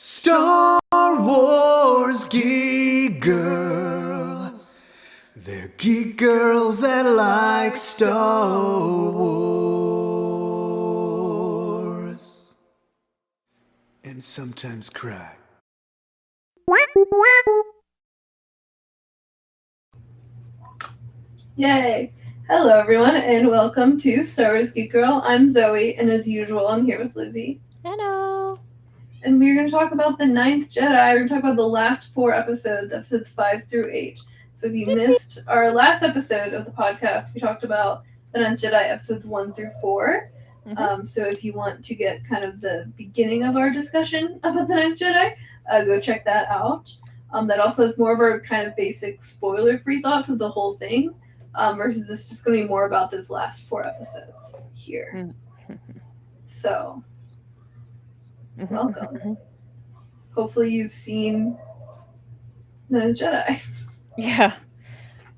Star Wars Geek Girls. They're geek girls that like Star Wars. And sometimes cry. Yay! Hello everyone and welcome to Star Wars Geek Girl. I'm Zoe and as usual I'm here with Lizzy. Hello! And we're going to talk about the Ninth Jedi. We're going to talk about the last 4 episodes, episodes 5 through 8. So if you missed our last episode of the podcast, we talked about the Ninth Jedi episodes 1 through 4. So if you want to get kind of the beginning of our discussion about the Ninth Jedi, go check that out. That also has more of our kind of basic spoiler-free thoughts of the whole thing. Versus this just going to be more about this last 4 episodes here. So, welcome. Hopefully you've seen The Jedi. Yeah.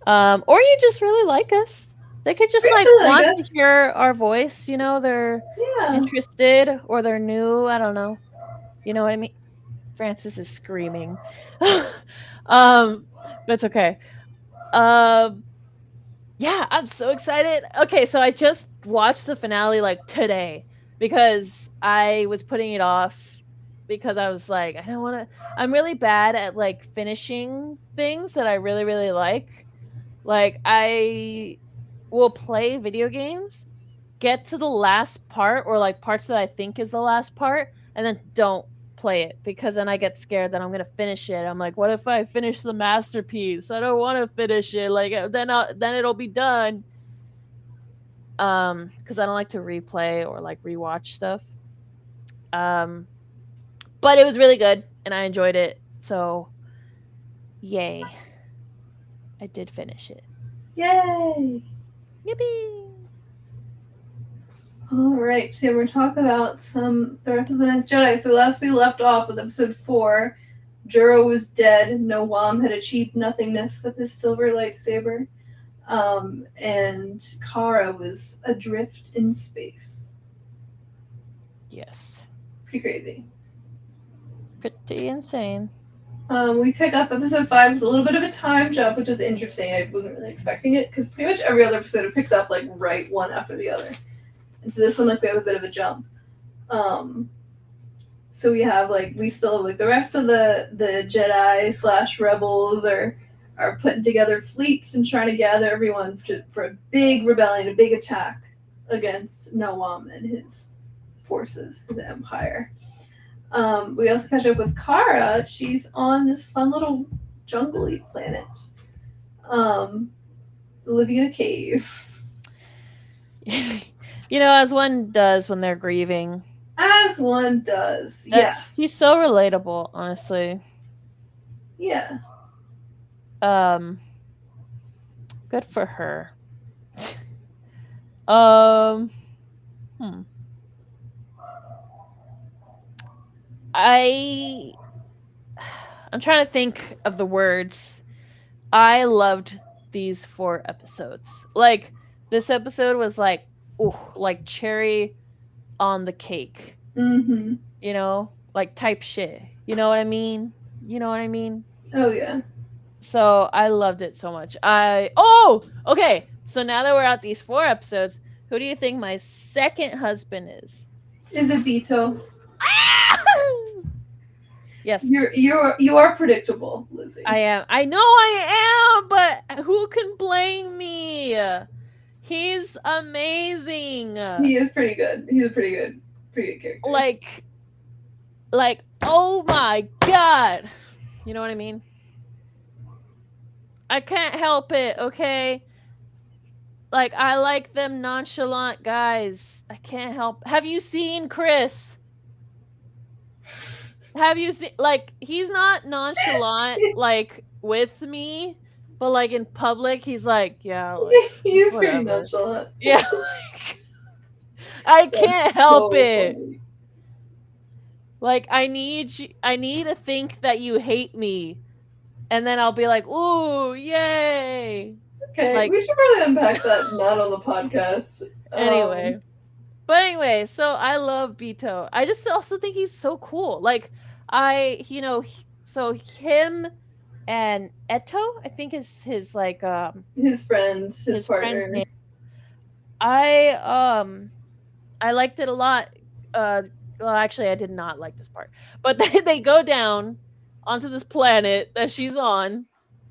Or you just really like us. They could just want to hear our voice, you know, they're interested or they're new, I don't know. You know what I mean? Francis is screaming. That's okay. Yeah, I'm so excited. Okay, so I just watched the finale like today because I was putting it off because I was like, I don't want to. I'm really bad at like finishing things that I really, really like. Like, I will play video games, get to the last part or like parts that I think is the last part, and then don't play it because then I get scared that I'm gonna finish it. I'm like, what if I finish the masterpiece? I don't want to finish it. Like then it'll be done. Because I don't like to replay or like rewatch stuff. But it was really good and I enjoyed it. So, yay! I did finish it. Yay! Yippee! Alright, so we're going to talk about the rest of the Ninth Jedi. So last we left off with episode 4, Juro was dead, Noam had achieved nothingness with his silver lightsaber, and Kara was adrift in space. Yes. Pretty crazy. Pretty insane. We pick up episode 5 with a little bit of a time jump, which is interesting. I wasn't really expecting it, because pretty much every other episode it picked up like right one after the other. And so this one, like, we have a bit of a jump. So we have, like, we still have, like, the rest of the Jedi / rebels are putting together fleets and trying to gather everyone for a big rebellion, a big attack against Noam and his forces, his empire. We also catch up with Kara. She's on this fun little jungle-y planet, living in a cave. You know, as one does when they're grieving. As one does, yes. He's so relatable, honestly. Yeah. Good for her. I'm trying to think of the words. I loved these 4 episodes. Like, this episode was like, ooh, like cherry on the cake. Mm-hmm. You know? Like type shit. You know what I mean? Oh, yeah. So, I loved it so much. Okay. So now that we're at these 4 episodes, who do you think my second husband is? Is it Beto? Yes. You are predictable, Lizzy. I am. I know I am, but who can blame me? He's amazing. He is pretty good. He's a pretty good character. Like, oh my god. You know what I mean? I can't help it, okay? Like, I like them nonchalant guys. I can't help. Have you seen Chris? Have you seen, like, he's not nonchalant, like, with me, but, like, in public, he's like, yeah, like, he's pretty nonchalant. Yeah, I can't help it. Funny. Like, I need to think that you hate me, and then I'll be like, ooh, yay. Okay, like, we should probably unpack that not on the podcast. Anyway. But anyway, so I love Beto. I just also think he's so cool. Like, so him and Eto, I think is his like His friend, his friend's partner. name. I liked it a lot. Well, actually, I did not like this part, but they go down onto this planet that she's on,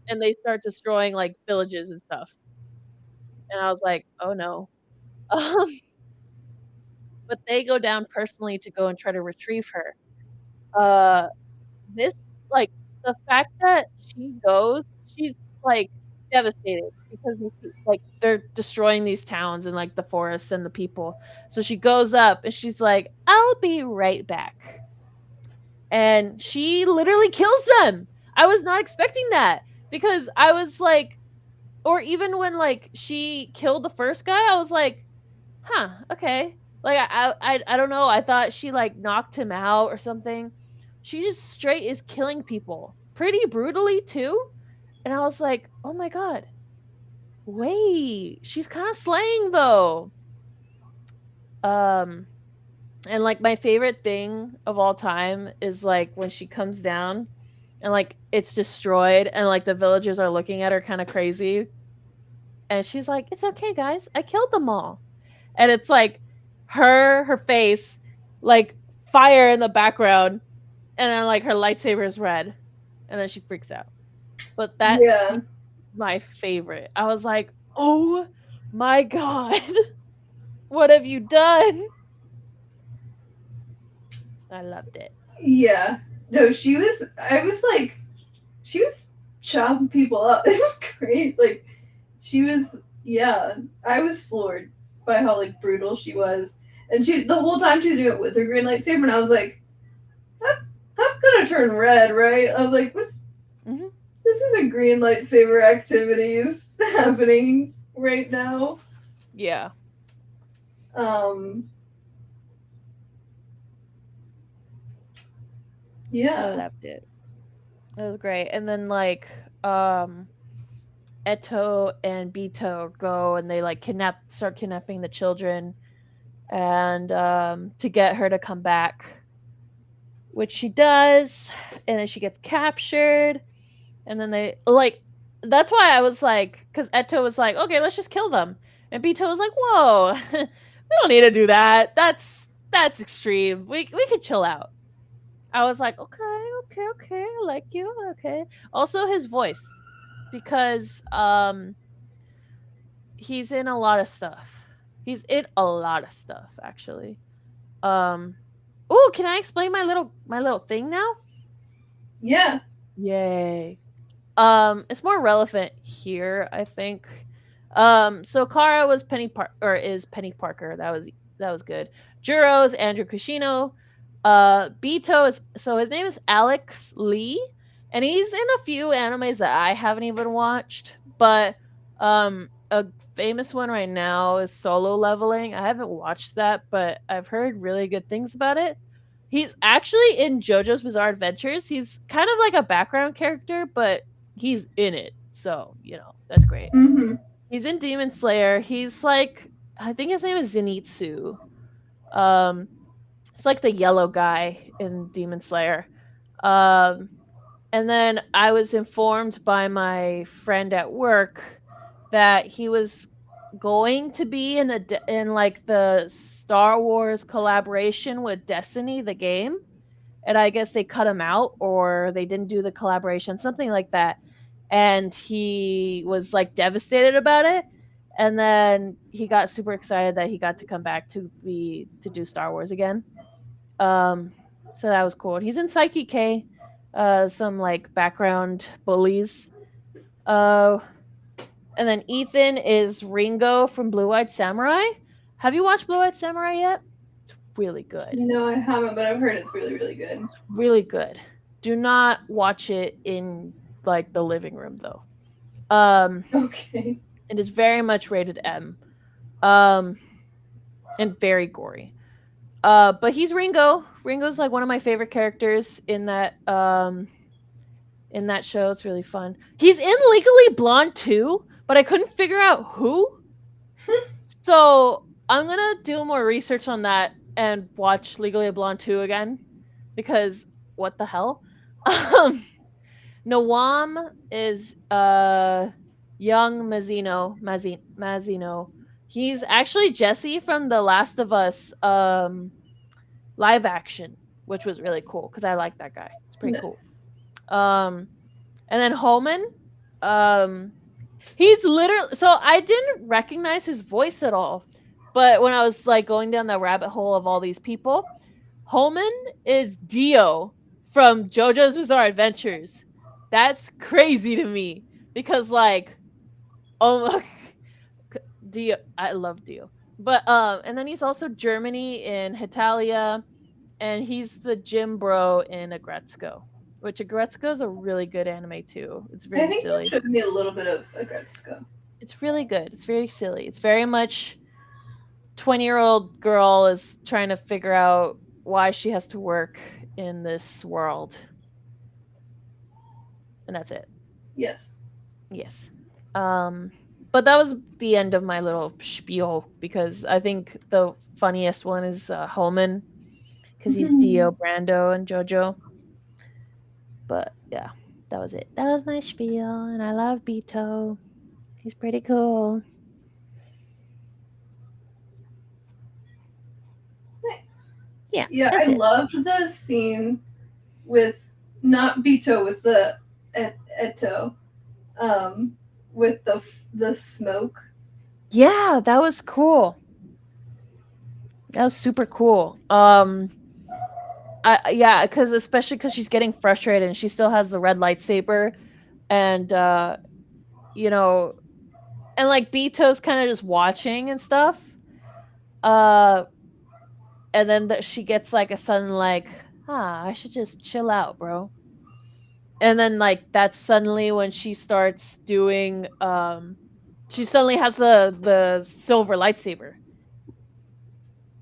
and they start destroying like villages and stuff. And I was like, oh no. Um, but they go down personally to go and try to retrieve her. Uh, this like the fact that she goes, she's like devastated because like they're destroying these towns and like the forests and the people. So she goes up and she's like, "I'll be right back." And she literally kills them. I was not expecting that because I was like, or even when like she killed the first guy, I was like, huh, okay. Like I don't know. I thought she like knocked him out or something. She just straight is killing people pretty brutally too. And I was like, oh my god, wait, she's kind of slaying though. Um, and like my favorite thing of all time is like when she comes down and like it's destroyed and like the villagers are looking at her kind of crazy. And she's like, it's okay, guys. I killed them all. And it's like her face, like fire in the background, and then like her lightsaber is red, and then she freaks out. But that Yeah. scene is my favorite. I was like, oh my god, what have you done? I loved it. Yeah. No, she was. I was like, she was chopping people up. It was great. Like, she was. Yeah, I was floored by how like brutal she was, and she the whole time she was doing it with her green lightsaber, and I was like, that's gonna turn red, right? I was like, what's Mm-hmm. this is a green lightsaber activities happening right now. Yeah. Um. I Yeah. loved it. It was great. And then like Eto and Bito go and they like start kidnapping the children and to get her to come back, which she does, and then she gets captured, and then they like that's why I was like, because Eto was like, okay, let's just kill them, and Bito was like, whoa, we don't need to do that. That's extreme. We could chill out. I was like, okay, I like you, okay. Also, his voice, because he's in a lot of stuff. He's in a lot of stuff, actually. Um, oh, can I explain my little thing now? Yeah. Yay. It's more relevant here, I think. So Kara was is Penny Parker. That was good. Juro's Andrew Kushino. Bito is so his name is Alex Lee, and he's in a few animes that I haven't even watched, but a famous one right now is Solo Leveling. I haven't watched that, but I've heard really good things about it. He's actually in JoJo's Bizarre Adventures. He's kind of like a background character, but he's in it. So, that's great. Mm-hmm. He's in Demon Slayer. He's like, I think his name is Zenitsu. Um, it's like the yellow guy in Demon Slayer. Um, and then I was informed by my friend at work that he was going to be in like the Star Wars collaboration with Destiny, the game. And I guess they cut him out or they didn't do the collaboration, something like that. And he was like devastated about it. And then he got super excited that he got to come back to do Star Wars again. So that was cool. And he's in Psyche K, some like background bullies. And then Ethan is Ringo from Blue Eyed Samurai. Have you watched Blue Eyed Samurai yet? It's really good. No, I haven't, but I've heard it's really, really good. Really good. Do not watch it in like the living room though. Okay. It is very much rated M. And very gory. But he's Ringo. Ringo's like one of my favorite characters in that show. It's really fun. He's in Legally Blonde too, but I couldn't figure out who. So I'm gonna do more research on that and watch Legally Blonde 2 again, because what the hell? Um, Nawam is young Mazino. He's actually Jesse from the Last of Us live action, which was really cool because I like that guy. It's pretty cool. Nice. And then Holman, um, he's literally, so I didn't recognize his voice at all. But when I was like going down the rabbit hole of all these people, Holman is Dio from JoJo's Bizarre Adventures. That's crazy to me because like, oh my, Dio, I love Dio. But and then he's also Germany in Hitalia, and he's the gym bro in Agretzko, which Agretzko is a really good anime too. It's I very think you silly. showed me a little bit of Agretzko. It's really good. It's very silly. It's very much 20-year-old girl is trying to figure out why she has to work in this world. And that's it. Yes. Yes. But that was the end of my little spiel because I think the funniest one is Holman because he's Dio, Brando, and JoJo. But yeah, that was it. That was my spiel, and I love Beto. He's pretty cool. Nice. Yeah. Yeah, that's I it. loved the scene with not Bito, with the Eto, with the smoke. Yeah, that was cool. That was super cool. Yeah, because especially because she's getting frustrated and she still has the red lightsaber, and you know, and like Bito's kind of just watching and stuff. Uh, and then she gets like a sudden like, I should just chill out, bro. And then like that's suddenly when she starts doing she suddenly has the silver lightsaber.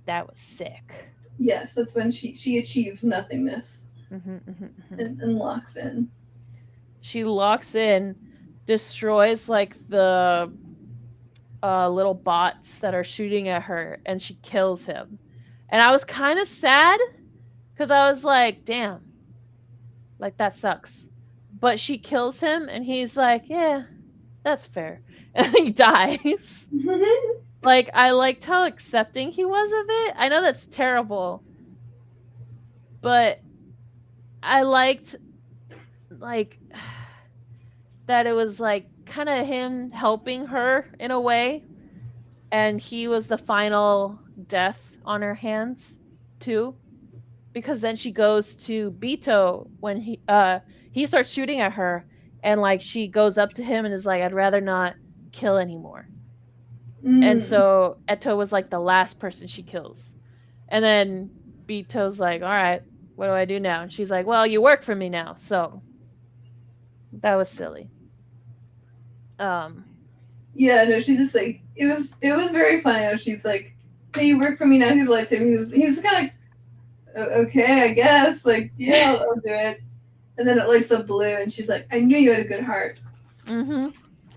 That was sick. Yes, that's when she achieves nothingness Mm-hmm. and locks in. She locks in, destroys like the little bots that are shooting at her, and she kills him. And I was kind of sad because I was like, damn, like that sucks. But she kills him, and he's like, yeah, that's fair. And he dies. Like, I liked how accepting he was of it. I know that's terrible, but I liked, like, that it was, like, kind of him helping her in a way. And he was the final death on her hands, too. Because then she goes to Bito when he starts shooting at her, and like she goes up to him and is like, I'd rather not kill anymore. And so Eto was like the last person she kills. And then Bito's like, all right, what do I do now? And she's like, well, you work for me now. So that was silly. Yeah, no, she's just like it was very funny how she's like, hey, you work for me now. He's lightsaber. He's kind of okay, I guess. Like, yeah, I'll do it. And then it lights up blue, and she's like, I knew you had a good heart. Mm-hmm.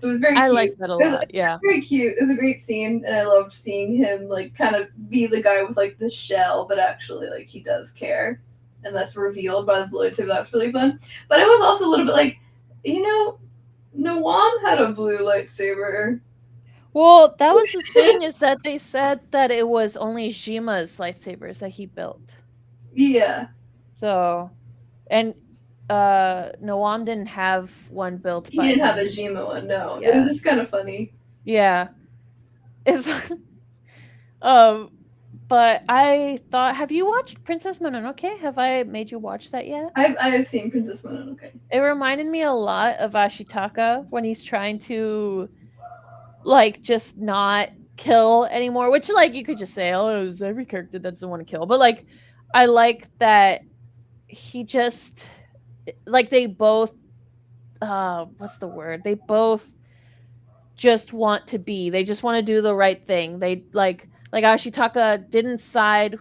It was very I cute. like that a lot. Yeah. Very cute. It was a great scene, and I loved seeing him like kind of be the guy with like the shell, but actually like he does care, and that's revealed by the blue tip. That's really fun. But I was also a little bit like, Nawam had a blue lightsaber. Well, that was the thing is that they said that it was only Jima's lightsabers that he built. Yeah. So, and Nawam didn't have one built. He didn't have a Jima one. No, Yeah. It was just kind of funny. Yeah, it's but I thought, have you watched Princess Mononoke? Have I made you watch that yet? I have seen Princess Mononoke. It reminded me a lot of Ashitaka when he's trying to like just not kill anymore, which like you could just say, oh, it's every character that doesn't want to kill, but like I like that he just like they both what's the word? They both just want to be. They just want to do the right thing. They like Ashitaka didn't side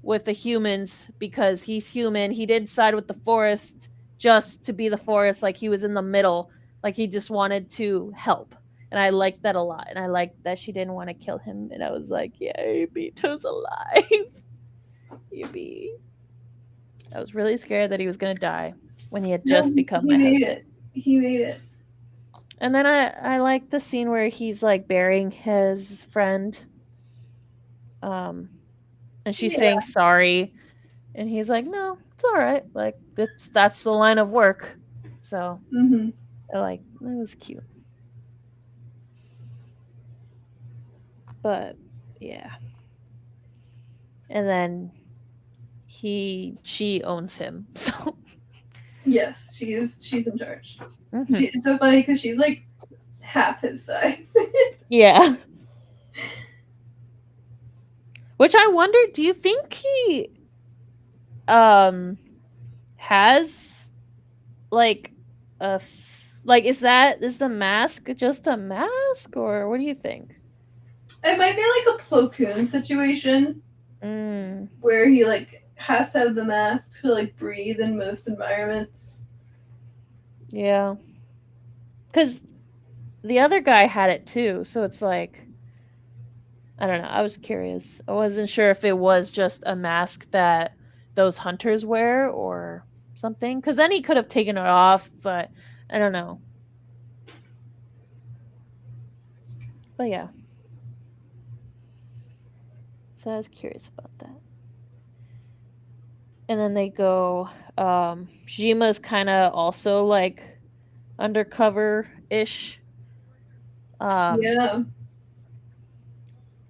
with the humans because he's human. He did side with the forest just to be the forest, like he was in the middle, like he just wanted to help. And I liked that a lot. And I liked that she didn't want to kill him. And I was like, yay, Bito's alive. Yippee. I was really scared that he was gonna die when he had No, just become he my made husband. it. He made it. And then I like the scene where he's like burying his friend, and she's Yeah. saying sorry, and he's like, "No, it's all right. Like that's the line of work." So Mm-hmm. I like it was cute, but yeah. And then she owns him. So Yes, she's in charge. mhm. It's so funny because she's like half his size. Yeah. Which I wonder, do you think he um has like like is the mask just a mask, or what do you think? It might be like a Plo Koon situation Mm, where he like has to have the mask to like breathe in most environments. yeah. Cuz the other guy had it too, so it's like I don't know. I was curious. I wasn't sure if it was just a mask that those hunters wear or something. Cuz then he could have taken it off, but I don't know. But yeah. So I was curious about that. And then they go Jima's kind of also like undercover-ish, um Yeah.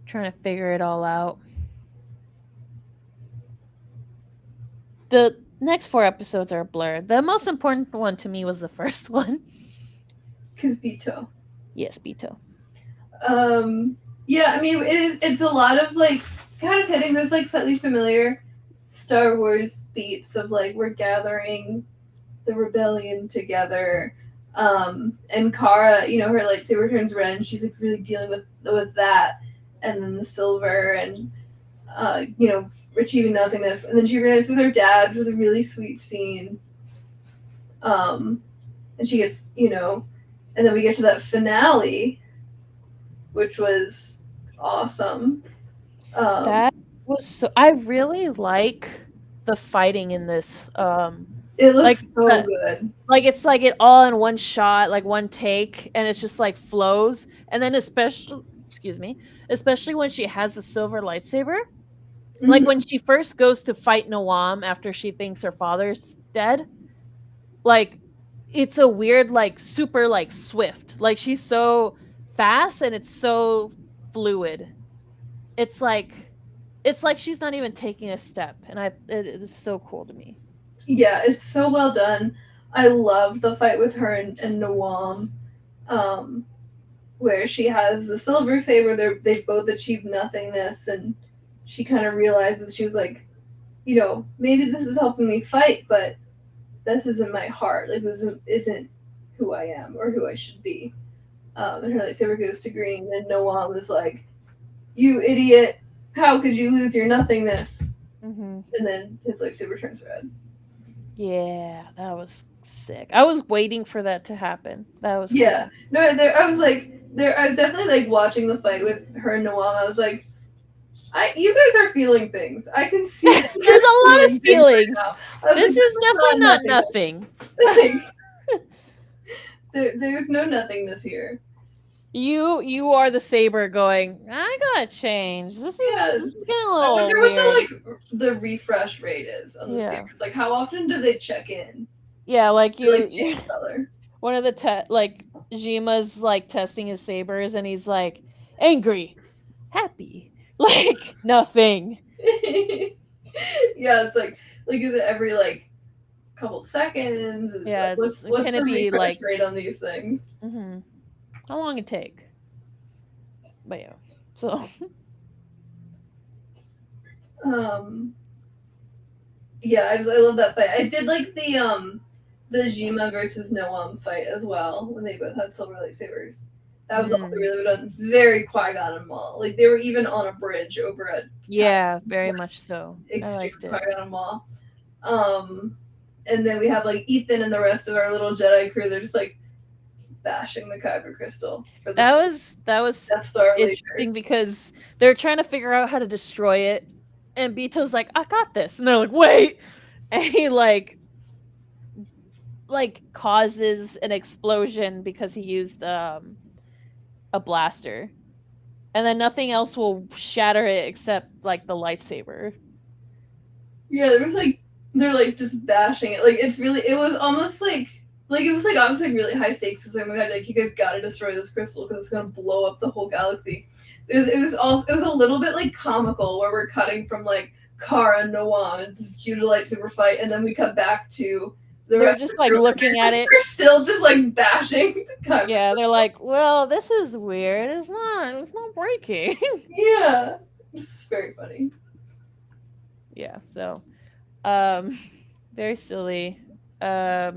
trying to figure it all out. The next 4 episodes are a blur. The most important one to me was the first one. Kizbito. Yes, Bito. Yeah, I mean it's a lot of like kind of hitting those like slightly familiar Star Wars beats of like we're gathering the rebellion together. And Kara, you know, her lightsaber turns red and she's like really dealing with that, and then the silver and you know, achieving nothingness. And then she realized with her dad, which was a really sweet scene. And she gets, you know, and then we get to that finale, which was awesome. That was so I really like the fighting in this. It Like looks so good. like it's like it all in one shot, like one take, and it's just like flows. And then especially when she has the silver lightsaber. Like Mhm. when she first goes to fight Noam after she thinks her father's dead, like it's a weird like super like swift. Like she's so fast and it's so fluid. It's like she's not even taking a step, and it is so cool to me. Yeah, it's so well done. I love the fight with her and Nawam, um, where she has the silver saber. They both achieved nothingness, and she kind of realizes she was like, you know, maybe this is helping me fight, but this isn't my heart. Like isn't who I am or who I should be. And her lightsaber goes to green, and Noam is like, "You idiot! How could you lose your nothingness?" Mm-hmm. And then his lightsaber turns red. Yeah, that was sick. I was waiting for that to happen. That was Yeah, cool. no, there. I was like, there. I was definitely like watching the fight with her and Noam. I was like, you guys are feeling things. I can see that you're There's a lot of feeling things right feelings. now. I was This like, is this definitely not nothingness. nothing. Like, there's no nothingness here. You are the saber going, I gotta change. This Yeah, is getting a I little wonder weird. what the refresh rate is on the Yeah. sabers. Like, how often do they check in? Yeah, like Or, like change color. one of the like Jima's like testing his sabers and he's like angry, happy, like nothing. Yeah, it's like is it every like couple seconds? Yeah, Like, what's can the it be refresh like rate on these things? how long it take? But yeah, so Yeah, I love that fight. I did like the Jima versus Noam fight as well when they both had silver lightsabers. That was also really well done. Very Qui-Gon and Maul. Like they were even on a bridge over a yeah, very much so. I extreme liked it. Qui-Gon and Maul. And then we have like Ethan and the rest of our little Jedi crew. They're just like bashing the Kyber crystal for the That was Death Star interesting laser. because they're trying to figure out how to destroy it, and Beto's like, "I got this," and they're like, "Wait, and he like causes an explosion because he used a blaster, and then nothing else will shatter it except like the lightsaber. Yeah, there was like they're like just bashing it. Like it's really it was almost like it was like obviously like, really high stakes. It's like, oh my god, like you guys gotta destroy this crystal because it's gonna blow up the whole galaxy. It was also it was a little bit like comical where we're cutting from like Kara and Noam, it's this huge lightsaber fight, and then we cut back to the They're rest just of like the group, looking and at it. they're still just like bashing. Yeah, they're like, well, this is weird. It's not breaking. Yeah, it's very funny. Yeah, so very silly. I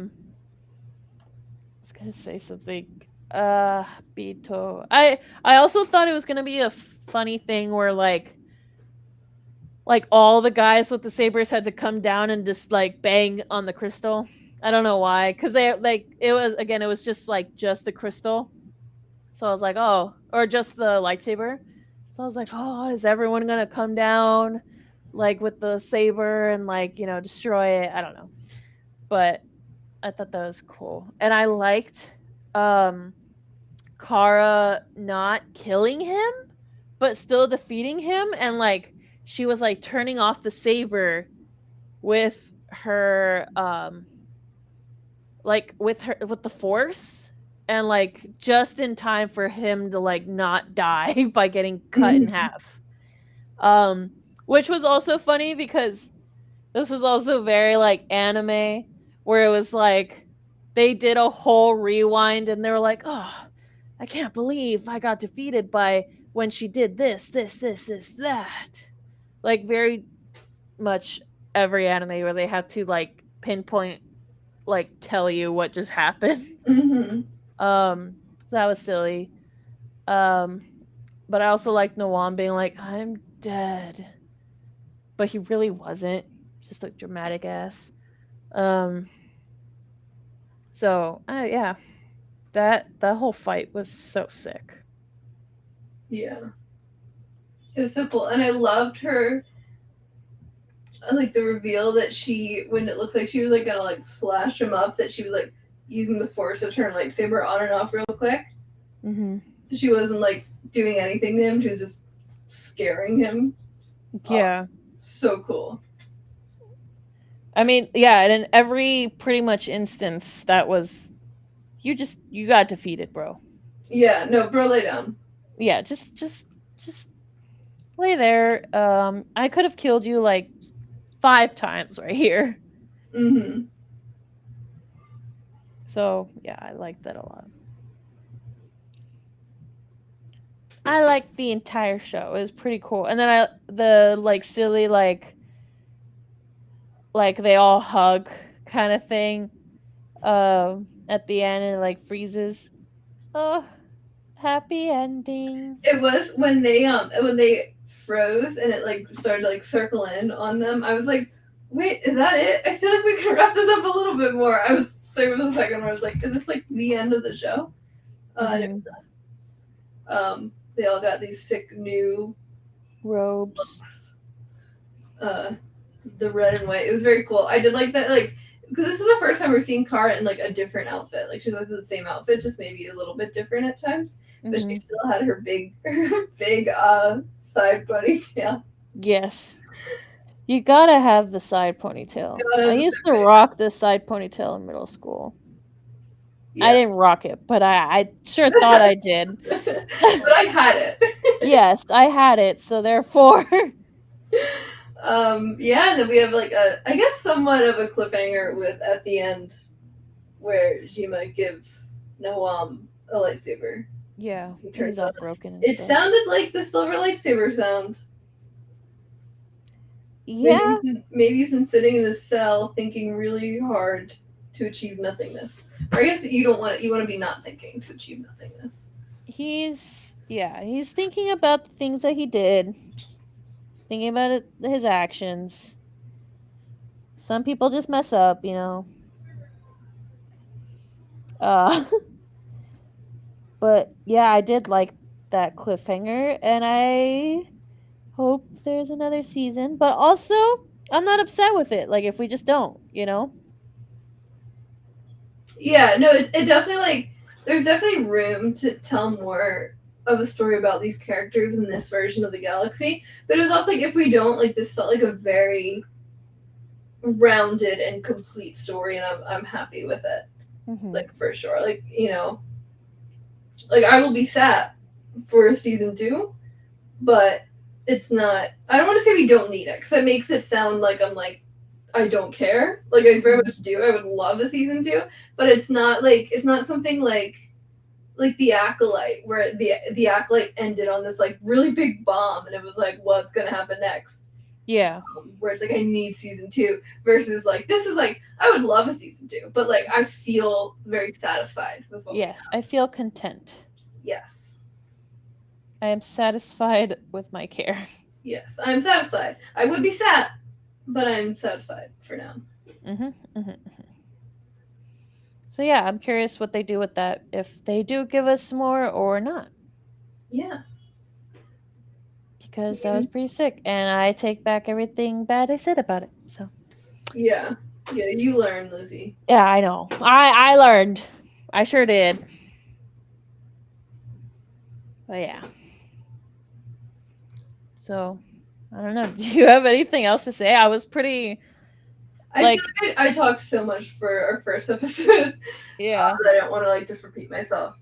was gonna say something. Bito. I also thought it was gonna be a funny thing where like all the guys with the sabers had to come down and just like bang on the crystal. I don't know why, because they like it was just the crystal. So I was like, oh, or just the lightsaber. So I was like, oh, is everyone gonna come down like with the saber and like destroy it? I don't know, but I thought that was cool, and I liked Kara not killing him, but still defeating him, and like she was like turning off the saber with her with the force, and like just in time for him to like not die by getting cut in half. Which was also funny because this was also very like anime, where it was like they did a whole rewind and they were like, oh, I can't believe I got defeated by when she did this, that. Like very much every anime where they have to like pinpoint, like tell you what just happened. Mm-hmm. That was silly. But I also like Nawam being like, I'm dead. But he really wasn't. Just a dramatic ass. So yeah. That whole fight was so sick. Yeah. It was so cool. And I loved her like the reveal that she when it looks like she was like gonna like slash him up, that she was like using the force to turn lightsaber on and off real quick. Mm-hmm. So she wasn't like doing anything to him, she was just scaring him. Yeah. Oh, so cool. I mean, yeah, and in every pretty much instance that was you got defeated, bro. Yeah, no, bro, lay down. Yeah, just lay there. I could have killed you like 5 times right here. Mm-hmm. So yeah, I like that a lot. I liked the entire show. It was pretty cool. And then the like silly like they all hug kind of thing at the end, and it like freezes. Oh, happy ending. It was when they froze and it like started to like circle in on them. I was like, wait, is that it? I feel like we could wrap this up a little bit more. There was a second where I was like, is this like the end of the show? And it was not. They all got these sick new Robes. The red and white. It was very cool. I did like that, like, because this is the first time we're seeing Kara in like a different outfit. Like she's always in the same outfit, just maybe a little bit different at times. But she still had her big side ponytail. Yes. You gotta have the side ponytail. I used to rock the side ponytail in middle school. Yeah. I didn't rock it, but I sure thought I did. But I had it. Yes, I had it, so therefore. Yeah, and then we have like I guess somewhat of a cliffhanger with at the end where Jima gives Noam a lightsaber. Yeah, he's all broken. It sounded like the silver lightsaber sound. Yeah. Maybe he's been sitting in his cell thinking really hard to achieve nothingness. Or I guess you want to be not thinking to achieve nothingness. He's thinking about the things that he did. Thinking about his actions. Some people just mess up, you know. But yeah, I did like that cliffhanger, and I hope there's another season. But also, I'm not upset with it. Like if we just don't, you know. Yeah, no, it definitely like there's definitely room to tell more of a story about these characters in this version of the galaxy. But it was also like if we don't, like this felt like a very rounded and complete story, and I'm happy with it. Mm-hmm. Like for sure. Like, you know, like I will be sad for season 2, but it's not. I don't want to say we don't need it because it makes it sound like I'm like I don't care. Like I very much do. I would love a season 2, but it's not like it's not something like the Acolyte, where the Acolyte ended on this like really big bomb, and it was like, what's gonna happen next? Yeah. Where it's like I need season 2 versus like this is like I would love a season 2, but like I feel very satisfied with what we Yes, have. I feel content. Yes. I am satisfied with my care. Yes, I'm satisfied. I would be sad, but I'm satisfied for now. Mm-hmm, mm-hmm. So yeah, I'm curious what they do with that. If they do give us more or not, Yeah. because that was pretty sick, and I take back everything bad I said about it. So Yeah. Yeah, you learn, Lizzie. yeah, I know. I learned. I sure did. But yeah. So I don't know. Do you have anything else to say? I was pretty I like feel like I talked so much for our first episode yeah. that I don't want to like just repeat myself.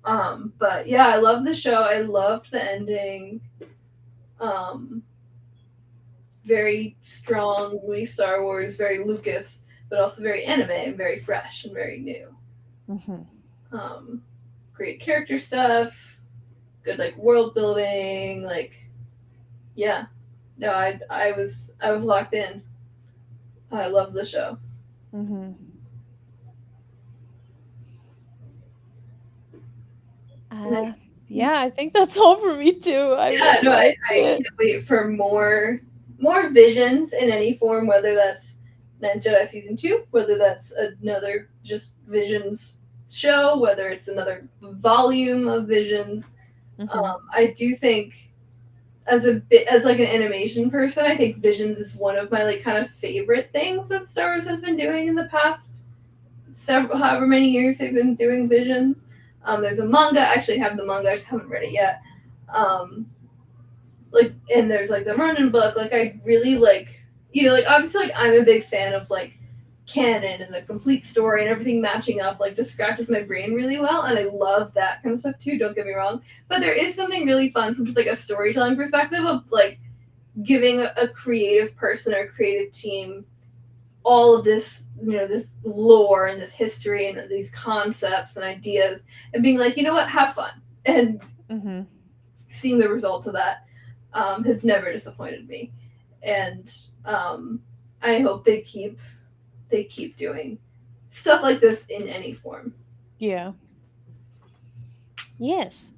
But yeah, I love the show. I loved the ending. Um, very strongly Star Wars, very Lucas, but also very anime and very fresh and very new. Mm-hmm. Great character stuff, good like world building, like yeah. No, I was locked in. I love the show. Mm-hmm. Yeah, I think that's all for me too. I Yeah, really no, I liked it. can't wait for more visions in any form, whether that's Ninth Jedi season 2, whether that's another just visions show, whether it's another volume of visions. Mm-hmm. I do think as like an animation person, I think visions is one of my like kind of favorite things that Star Wars has been doing in the past several however many years they've been doing visions. There's a manga. I actually have the manga. I just haven't read it yet. Um, like, and there's like the Ronin book. Like, I really like, you know, like obviously, like I'm a big fan of like canon and the complete story and everything matching up. Like, just scratches my brain really well, and I love that kind of stuff too. Don't get me wrong, but there is something really fun from just like a storytelling perspective of like giving a creative person or creative team all of this, you know, this lore and this history and these concepts and ideas, and being like, you know what, have fun, and Mm-hmm. seeing the results of that has never disappointed me, and I hope they keep doing stuff like this in any form. Yeah. Yes.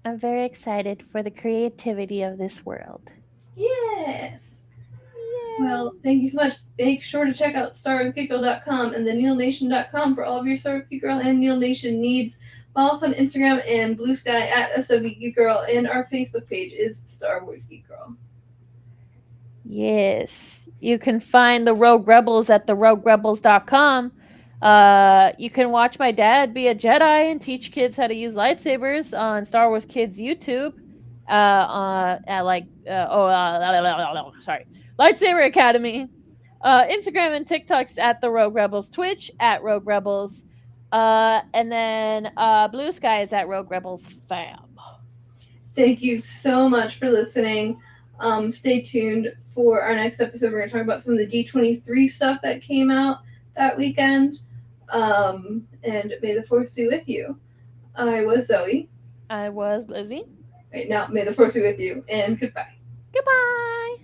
I'm very excited for the creativity of this world. Yes. Yay. Well, thank you so much. Make sure to check out StarWarsGeekGirl.com and the NeilNation.com for all of your Star Wars Geek Girl and Neil Nation needs. Follow us on Instagram and Blue Sky at SOB Geek Girl, and our Facebook page is Star Wars Geek Girl. Yes. You can find the Rogue Rebels at theroguerebels.com. You can watch my dad be a Jedi and teach kids how to use lightsabers on Star Wars Kids YouTube. Sorry, Lightsaber Academy. Instagram and TikTok's at the Rogue Rebels. Twitch at Rogue Rebels. And then Blue Sky is at Rogue Rebels Fam. Thank you so much for listening. Stay tuned for our next episode. We're going to talk about some of the D23 stuff that came out that weekend. And may the force be with you. I was Zoe. I was Lizzie. Right now, may the force be with you, and goodbye. Goodbye.